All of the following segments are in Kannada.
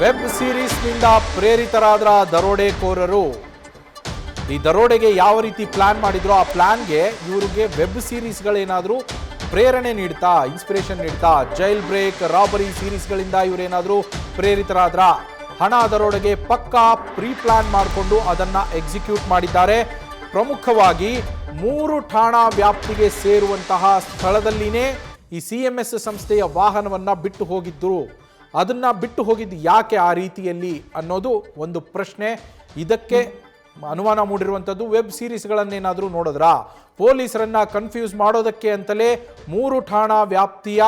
ವೆಬ್ ಸೀರೀಸ್ನಿಂದ ಪ್ರೇರಿತರಾದ ದರೋಡೆಕೋರರು ಈ ದರೋಡೆಗೆ ಯಾವ ರೀತಿ ಪ್ಲಾನ್ ಮಾಡಿದ್ರು ಆ ಪ್ಲಾನ್ಗೆ ಇವರಿಗೆ ವೆಬ್ ಸೀರೀಸ್ಗಳೇನಾದರೂ ಪ್ರೇರಣೆ ನೀಡ್ತಾ, ಇನ್ಸ್ಪಿರೇಷನ್ ನೀಡ್ತಾ, ಜೈಲ್ ಬ್ರೇಕ್, ರಾಬರಿ ಸೀರೀಸ್ಗಳಿಂದ ಇವರೇನಾದರೂ ಪ್ರೇರಿತರಾದ್ರ? ಹಣ ದರೋಡೆಗೆ ಪಕ್ಕಾ ಪ್ರೀ ಪ್ಲಾನ್ ಮಾಡಿಕೊಂಡು ಅದನ್ನು ಎಕ್ಸಿಕ್ಯೂಟ್ ಮಾಡಿದ್ದಾರೆ. ಪ್ರಮುಖವಾಗಿ 3 ಠಾಣಾ ವ್ಯಾಪ್ತಿಗೆ ಸೇರುವಂತಹ ಸ್ಥಳದಲ್ಲಿನೇ ಈ CMS ಸಂಸ್ಥೆಯ ವಾಹನವನ್ನು ಬಿಟ್ಟು ಹೋಗಿದ್ದರು. ಅದನ್ನು ಬಿಟ್ಟು ಹೋಗಿದ್ದು ಯಾಕೆ ಆ ರೀತಿಯಲ್ಲಿ ಅನ್ನೋದು ಒಂದು ಪ್ರಶ್ನೆ. ಇದಕ್ಕೆ ಅನುಮಾನ ಮೂಡಿರುವಂಥದ್ದು ವೆಬ್ ಸೀರೀಸ್ಗಳನ್ನೇನಾದರೂ ನೋಡಿದ್ರ, ಪೊಲೀಸರನ್ನ ಕನ್ಫ್ಯೂಸ್ ಮಾಡೋದಕ್ಕೆ ಅಂತಲೇ 3 ಠಾಣಾ ವ್ಯಾಪ್ತಿಯ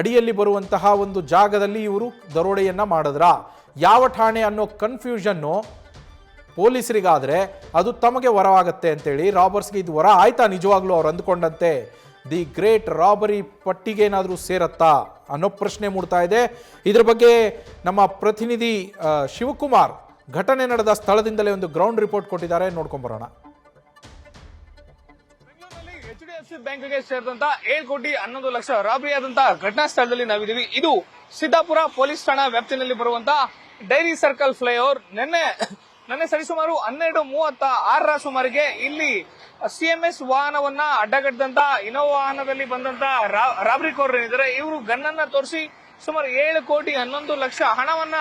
ಅಡಿಯಲ್ಲಿ ಬರುವಂತಹ ಒಂದು ಜಾಗದಲ್ಲಿ ಇವರು ದರೋಡೆಯನ್ನು ಮಾಡಿದ್ರ? ಯಾವ ಠಾಣೆ ಅನ್ನೋ ಕನ್ಫ್ಯೂಷನ್ನು ಪೊಲೀಸರಿಗಾದರೆ ಅದು ತಮಗೆ ವರವಾಗತ್ತೆ ಅಂತೇಳಿ ರಾಬರ್ಸ್ಗೆ ಇದು ವರ ಆಯ್ತಾ ನಿಜವಾಗ್ಲೂ ಅವ್ರು ಅಂದ್ಕೊಂಡಂತೆ? ದಿ ಗ್ರೇಟ್ ರಾಬರಿ ಪಟ್ಟಿಗೆ ಏನಾದರೂ ಸೇರತ್ತಾ ಅನ್ನೋ ಪ್ರಶ್ನೆ ಮೂಡ್ತಾ ಇದೆ. ಇದ್ರ ಬಗ್ಗೆ ನಮ್ಮ ಪ್ರತಿನಿಧಿ ಶಿವಕುಮಾರ್ ಘಟನೆ ನಡೆದ ಸ್ಥಳದಿಂದಲೇ ಒಂದು ಗ್ರೌಂಡ್ ರಿಪೋರ್ಟ್ ಕೊಟ್ಟಿದ್ದಾರೆ, ನೋಡ್ಕೊಂಡ್ಬರೋಣ. ಬೆಂಗಳೂರಿನಲ್ಲಿ HDFC ಬ್ಯಾಂಕ್ಗೆ ಸೇರಿದಂತ 7 ಕೋಟಿ 11 ಲಕ್ಷ ರಾಬರಿ ಆದಂತಹ ಘಟನಾ ಸ್ಥಳದಲ್ಲಿ ನಾವಿದ್ದೀವಿ. ಇದು ಸಿದ್ದಾಪುರ ಪೊಲೀಸ್ ಠಾಣಾ ವ್ಯಾಪ್ತಿನಲ್ಲಿ ಬರುವಂತಹ ಡೈರಿ ಸರ್ಕಲ್ ಫ್ಲೈಓವರ್. ನಿನ್ನೆ ಸರಿಸುಮಾರು 12:36 ಸುಮಾರಿಗೆ ಇಲ್ಲಿ CMS ವಾಹನವನ್ನ ಅಡ್ಡಗಟ್ಟದಂತ ಇನೋವಾ ವಾಹನದಲ್ಲಿ ಬಂದಂತ ರಾಬರಿಕೋರರು ಏನಿದ್ದಾರೆ ಇವರು ಗನ್ನನ್ನ ತೋರಿಸಿ ಸುಮಾರು 7 ಕೋಟಿ 11 ಲಕ್ಷ ಹಣವನ್ನ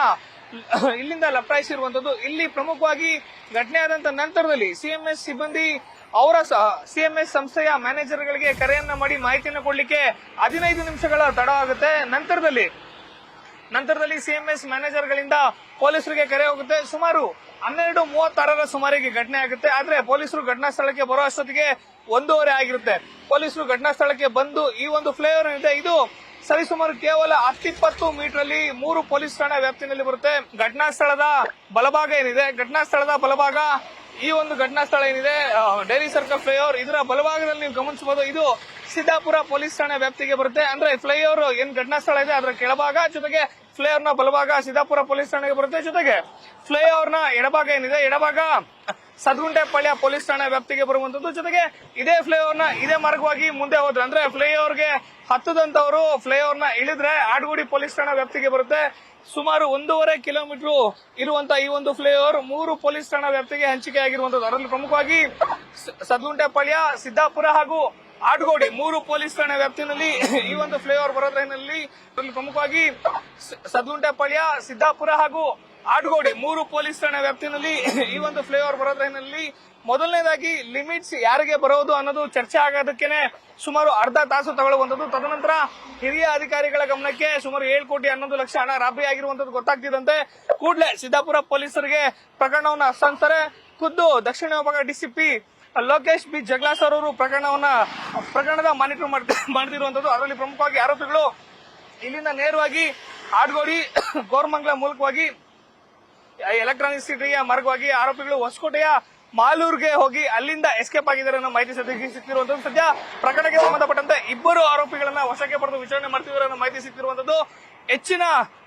ಇಲ್ಲಿಂದ ಲಪಟಾಯಿಸಿರುವಂತದ್ದು. ಇಲ್ಲಿ ಪ್ರಮುಖವಾಗಿ ಘಟನೆ ಆದಂತ ನಂತರದಲ್ಲಿ CMS ಸಿಬ್ಬಂದಿ ಅವರ CMS ಸಂಸ್ಥೆಯ ಮ್ಯಾನೇಜರ್ಗಳಿಗೆ ಕರೆಯನ್ನ ಮಾಡಿ ಮಾಹಿತಿಯನ್ನು ಕೊಡ್ಲಿಕ್ಕೆ 15 ನಿಮಿಷಗಳ ತಡವಾಗುತ್ತೆ. ನಂತರದಲ್ಲಿ CMS ಮ್ಯಾನೇಜರ್ಗಳಿಂದ ಪೊಲೀಸರಿಗೆ ಕರೆ ಹೋಗುತ್ತೆ. ಸುಮಾರು 12:36 ಸುಮಾರಿಗೆ ಘಟನೆ ಆಗುತ್ತೆ. ಆದ್ರೆ ಪೊಲೀಸರು ಘಟನಾ ಸ್ಥಳಕ್ಕೆ ಬರೋ ಅಷ್ಟೊತ್ತಿಗೆ 1:30 ಆಗಿರುತ್ತೆ. ಪೊಲೀಸರು ಘಟನಾ ಸ್ಥಳಕ್ಕೆ ಬಂದು ಈ ಒಂದು ಫ್ಲೈಓವರ್ ಏನಿದೆ ಇದು ಸರಿಸುಮಾರು ಕೇವಲ 10-20 ಮೀಟರ್ ಅಲ್ಲಿ 3 ಪೊಲೀಸ್ ಠಾಣಾ ವ್ಯಾಪ್ತಿನಲ್ಲಿ ಬರುತ್ತೆ. ಘಟನಾ ಸ್ಥಳದ ಬಲಭಾಗ ಈ ಒಂದು ಘಟನಾ ಸ್ಥಳ ಏನಿದೆ ಡೈರಿ ಸರ್ಕಲ್ ಫ್ಲೈಓವರ್, ಇದರ ಬಲಭಾಗದಲ್ಲಿ ನೀವು ಗಮನಿಸಬಹುದು ಇದು ಸಿದ್ದಾಪುರ ಪೊಲೀಸ್ ಠಾಣಾ ವ್ಯಾಪ್ತಿಗೆ ಬರುತ್ತೆ. ಅಂದ್ರೆ ಫ್ಲೈಓವರ್ ಏನ್ ಘಟನಾ ಸ್ಥಳ ಇದೆ ಅದರ ಕೆಳಭಾಗ, ಜೊತೆಗೆ ಫ್ಲೈಓವರ್ ನ ಬಲಭಾಗ ಸಿದ್ದಾಪುರ ಪೊಲೀಸ್ ಠಾಣೆಗೆ ಬರುತ್ತೆ. ಜೊತೆಗೆ ಫ್ಲೈಓವರ್ ನ ಎಡಭಾಗ ಏನಿದೆ ಎಡಭಾಗ ಸದ್ಗುಂಟೆಪಾಳ್ಯ ಪೊಲೀಸ್ ಠಾಣಾ ವ್ಯಾಪ್ತಿಗೆ ಬರುವಂತದ್ದು. ಜೊತೆಗೆ ಇದೇ ಫ್ಲೈಓವರ್ ನ ಇದೇ ಮಾರ್ಗವಾಗಿ ಮುಂದೆ ಹೋದ್ರೆ ಅಂದ್ರೆ ಫ್ಲೈಓವರ್ಗೆ ಹತ್ತದಂತವರು ಫ್ಲೈಓವರ್ ನ ಇಳಿದ್ರೆ ಆಡ್ಗುಡಿ ಪೊಲೀಸ್ ಠಾಣಾ ವ್ಯಾಪ್ತಿಗೆ ಬರುತ್ತೆ. ಸುಮಾರು 1.5 ಕಿಲೋಮೀಟರ್ ಇರುವಂತಹ ಈ ಒಂದು ಫ್ಲೈಓವರ್ 3 ಪೊಲೀಸ್ ಠಾಣಾ ವ್ಯಾಪ್ತಿಗೆ ಹಂಚಿಕೆ ಆಗಿರುವಂತದ್ದು. ಅದರಲ್ಲಿ ಪ್ರಮುಖವಾಗಿ ಸದ್ಗುಂಟೆಪಾಳ್ಯ, ಸಿದ್ದಾಪುರ ಹಾಗೂ ಆಡ್ಗೋಡಿ 3 ಪೊಲೀಸ್ ಠಾಣಾ ವ್ಯಾಪ್ತಿನಲ್ಲಿ ಈ ಒಂದು ಫ್ಲೈಓವರ್ ಬರೋದ್ರಲ್ಲಿ ಪ್ರಮುಖವಾಗಿ ಸದ್ಗುಂಟೆಪಾಳ್ಯ, ಸಿದ್ದಾಪುರ ಹಾಗೂ ಆಡ್ಗೋಡಿ 3 ಪೊಲೀಸ್ ಠಾಣಾ ವ್ಯಾಪ್ತಿನಲ್ಲಿ ಈ ಒಂದು ಫ್ಲೈಓವರ್ ಬರೋದ್ರಲ್ಲಿ ಮೊದಲನೇದಾಗಿ ಲಿಮಿಟ್ಸ್ ಯಾರಿಗೆ ಬರೋದು ಅನ್ನೋದು ಚರ್ಚೆ ಆಗೋದಕ್ಕೇನೆ ಸುಮಾರು ಅರ್ಧ ತಾಸು ತಗೊಳ್ಳುವಂತದ್ದು. ತದನಂತರ ಹಿರಿಯ ಅಧಿಕಾರಿಗಳ ಗಮನಕ್ಕೆ ಸುಮಾರು 7 ಕೋಟಿ 11 ಲಕ್ಷ ಹಣ ರಾಬರಿ ಆಗಿರುವಂತದ್ದು ಗೊತ್ತಾಗ್ತಿದ್ದಂತೆ ಕೂಡಲೇ ಸಿದ್ದಾಪುರ ಪೊಲೀಸರಿಗೆ ಪ್ರಕರಣವನ್ನು ಹಸ್ತಾಂತರ. ಖುದ್ದು ದಕ್ಷಿಣ ವಿಭಾಗ ಡಿಸಿಪಿ ಲೋಕೇಶ್ ಬಿ ಜಗ್ಲಾಸ್ ಅವರು ಪ್ರಕರಣದ ಮಾನಿಟರ್ ಮಾಡ್ತಿರುವಂತದ್ದು. ಅದರಲ್ಲಿ ಪ್ರಮುಖವಾಗಿ ಆರೋಪಿಗಳು ಇಲ್ಲಿಂದ ನೇರವಾಗಿ ಆಡ್ಗೋಡಿ ಗೋರ್ಮಂಗ್ಲ ಮೂಲಕವಾಗಿ ಎಲೆಕ್ಟ್ರಾನಿಕ್ ಸಿಟಿಯ ಮಾರ್ಗವಾಗಿ ಆರೋಪಿಗಳು ಹೊಸಕೋಟೆಯ ಮಾಲೂರ್ಗೆ ಹೋಗಿ ಅಲ್ಲಿಂದ ಎಸ್ಕೇಪ್ ಆಗಿದ್ದಾರೆ ಅನ್ನೋ ಮಾಹಿತಿ ಸಿಕ್ತಿರುವಂತದ್ದು. ಸದ್ಯ ಪ್ರಕರಣಕ್ಕೆ ಸಂಬಂಧಪಟ್ಟಂತೆ 2 ಆರೋಪಿಗಳನ್ನ ವಶಕ್ಕೆ ಪಡೆದು ವಿಚಾರಣೆ ಮಾಡ್ತಿದ್ದಾರೆ ಅನ್ನೋ ಮಾಹಿತಿ ಸಿಕ್ತಿರುವಂತದ್ದು. ಹೆಚ್ಚಿನ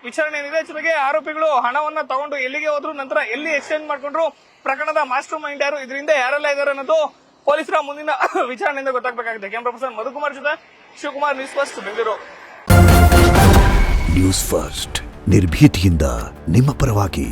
ವಿಚಾರಣೆ ಏನಿದೆ, ಜೊತೆಗೆ ಆರೋಪಿಗಳು ಹಣವನ್ನ ತಗೊಂಡು ಎಲ್ಲಿಗೆ ಹೋದ್ರು, ನಂತರ ಎಲ್ಲಿ ಎಕ್ಸ್ಚೇಂಜ್ ಮಾಡ್ಕೊಂಡ್ರು, ಪ್ರಕರಣದ ಮಾಸ್ಟರ್ ಮೈಂಡ್ ಯಾರು, ಇದರಿಂದ ಯಾರೆಲ್ಲ ಇದ್ದಾರೆ ಅನ್ನೋದು ಪೊಲೀಸರ ಮುಂದಿನ ವಿಚಾರಣೆಯಿಂದ ಗೊತ್ತಾಗಬೇಕಾಗಿದೆ. ಕ್ಯಾಮರಾ ಪರ್ಸನ್ ಮಧುಕುಮಾರ್ ಜೊತೆ Shivakumar, news first, Bengaluru. News first ನಿರ್ಭೀತಿಯಿಂದ ನಿಮ್ಮ ಪರವಾಗಿ.